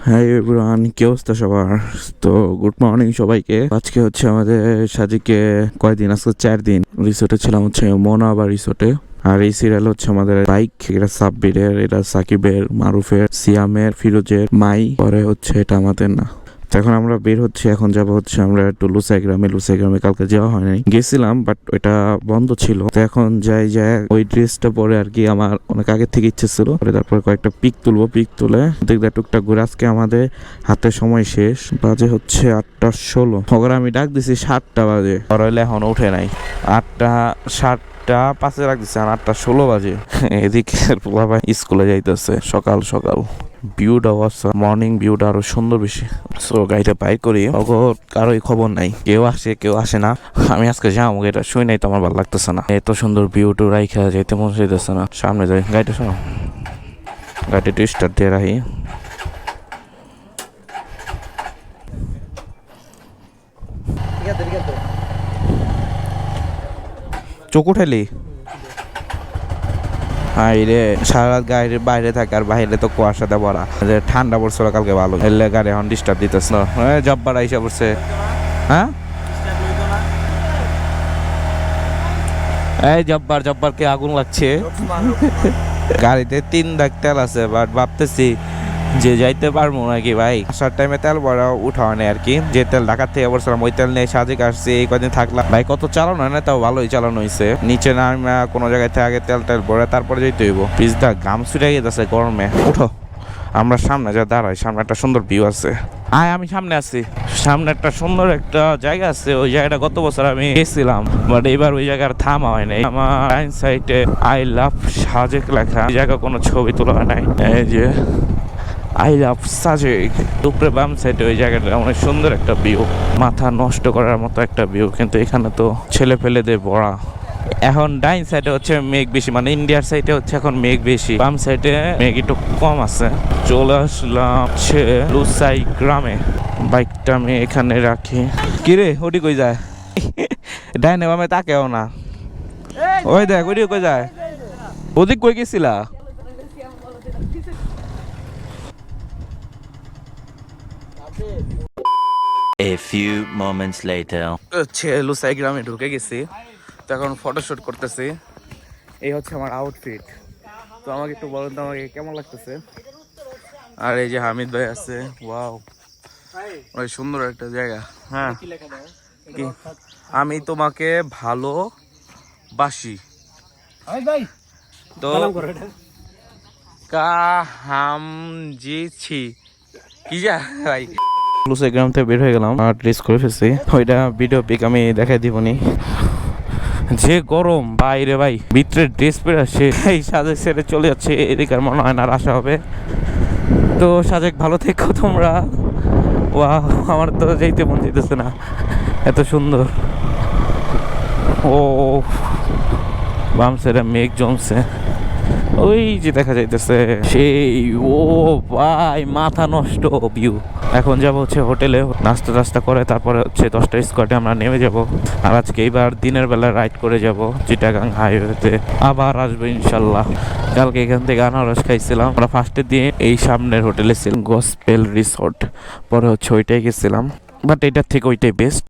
হ্যাঁ এভরিওয়ান, কি অবস্থা সবার? তো গুড মর্নিং সবাইকে। আজকে হচ্ছে আমাদের সাজিকে কয়দিন, আজকে 4 দিন রিসোর্টে ছিলাম, হচ্ছে মোনাবা রিসোর্টে। আর এই সিরিয়াল হচ্ছে আমাদের বাইক, এটা সাব্বিরের, এটা সাকিবের, মারুফের, সিয়ামের, ফিরোজের, মাই, পরে হচ্ছে এটা আমাদের না। তো এখন আমরা বের হচ্ছি, এখন যাব হচ্ছে আমরা একটু লুসাইগ্রামে কালকে যাওয়া হয় নাই, গেছিলাম বাট ওইটা বন্ধ ছিল। তো এখন যাই ওই ড্রেসটা পরে আর কি আমার অনেক আগে থেকে ইচ্ছে ছিল। তারপর কয়েকটা পিক তুলে দেখতে টুকটাক ঘুরে। আজকে আমাদের হাতে সময় শেষ, বাজে হচ্ছে 8:16। ওরা আমি ডাক দিছি 7টা বাজে, ওরা হইলে এখন উঠে নাই। 8:05 রাখ দিচ্ছে, 8:16 বাজে। এদিকে ভাই স্কুলে যাইতেছে সকাল সকাল। ভিউটা অবস্থা, মর্নিং ভিউটা আরো সুন্দর বেশি। সো গাড়িটা বাইক করি, কারোই খবর নাই, কেউ আসে না। আমি আজকে যাবো, এটা শুই নাই তো আমার ভালো লাগতেছে না। এত সুন্দর ভিউটা রাইখা যাইতে মন চাইতেছে না। সামনে যাই, গাড়িটা শোনো, গাড়িটা একটু স্টার্ট দিয়ে রাখি। চোখ উঠাইলি? হাই রে, সারা রাত গাড়ির বাইরে থাকে, আর বাইরে তো কুয়াশাতে ভরা। ঠান্ডা পড়ছিল কালকে ভালো, এলে গাড়ি এখন ডিস্টার্ব দিতেছ না। জব্বার আইসা পড়ছে। হ্যাঁ এই জব্বার কে আগুন লাগছে। গাড়িতে 3 দাগ তেল আছে, বাট ভাবতেছি যে যাইতে পারবো নাকি ভাই। আসার টাইমে তেল ভরা উঠাও নেই আর কি, যে তেল ঢাকার থেকে বলছিলাম ওই তেল নিয়ে সাজেক আসছি। এই কদিন থাকলাম ভাই, কত চালানো হয় না, তাও ভালোই চালানো হয়েছে। নিচে না কোনো জায়গায় থেকে আগে তেল ভরে তারপরে যেতে হইব। পিছটা গাম ছুটে গেছে গরমে। উঠো, আমরা সামনে যা দাঁড়াই, সামনে একটা সুন্দর ভিউ আছে। আমি সামনে আছি, সামনে একটা সুন্দর একটা জায়গা আছে। ওই জায়গাটা গত বছর আমি গেছিলাম, বাট এবার ওই জায়গার থামা হয় নাই। আমার ডাইন সাইডে আই লাভ সাজেক লেখা, এই জায়গা কোনো ছবি তোলা হয় নাই। এই যে আই লাভ সাজেক, উপরে বাম সাইডে ওই জায়গাটা অনেক সুন্দর একটা ভিউ, মাথা নষ্ট করার মতো একটা ভিউ। কিন্তু এখানে তো ছেলে ফেলে দিয়ে ভরা। এখন ডাইন সাইডে হচ্ছে মেঘ বেশি, মানে ইন্ডিয়ার সাইডে হচ্ছে এখন মেঘ বেশি, বাম সাইডে মেঘ একটু কম আছে। চলে আসলাম হচ্ছে লুসাই গ্রামে। বাইকটা আমি এখানে রাখি। কিরে ওটি কই যায়? ডাইনে বামে তাকেও না। ওই দেখ ওটি কই যায়, ওদিক কই গেছিলা? A few moments later. হচ্ছে লুসাই গ্রামে ঢুকে গেছি, তো এখন ফটোশুট করতেছি। এই হচ্ছে আমার আউটফিট। তো আমাকে একটু বলেন তো আমাকে কেমন লাগতেছে। আর এই যে হামিদ ভাই আছে, ওয়াও ওই সুন্দর একটা জায়গা। হ্যাঁ, কি আমি তোমাকে ভালোবাসি। তো কাহাম জিছি কি যা ভাই। লুসাই গ্রাম থেকে বের হয়ে গেলাম আর ড্রেস করে ফেলছি। ওইটা ভিডিও পিক আমি দেখাই দিবনি। যে গরম বাইরে ভাই, ভিতরে ড্রেস পরে আসছে, এই সাজেক ছেড়ে চলে যাচ্ছে। এদিকে আর মনে হয় না আসা হবে। তো সাজেক ভালো থেকো তোমরা। ওয়াও, আমার তো যেতে মন চাইতেছে না, এত সুন্দর। ও বাম সাইডে মেঘ জমছে, ওই যে দেখা যাইতেছে সেই। ও ভাই মাথা নষ্ট ভিউ। এখন যাবো হচ্ছে হোটেলে, নাস্তা টাস্তা করে তারপরে হচ্ছে 10টা স্কোয়াডে আমরা নেমে যাব। আর আজকে এইবার দিনের বেলা রাইড করে যাব চিটাগাং হাইওয়েতে, আবার আসবো ইনশাল্লাহ। কালকে এখান থেকে আনারস খাইছিলাম আমরা ফার্স্টের দিয়ে। এই সামনের হোটেলে ছিলাম গসপেল রিসোর্ট, পরে হচ্ছে ওইটাই গেছিলাম, বাট এটার থেকে ওইটাই বেস্ট।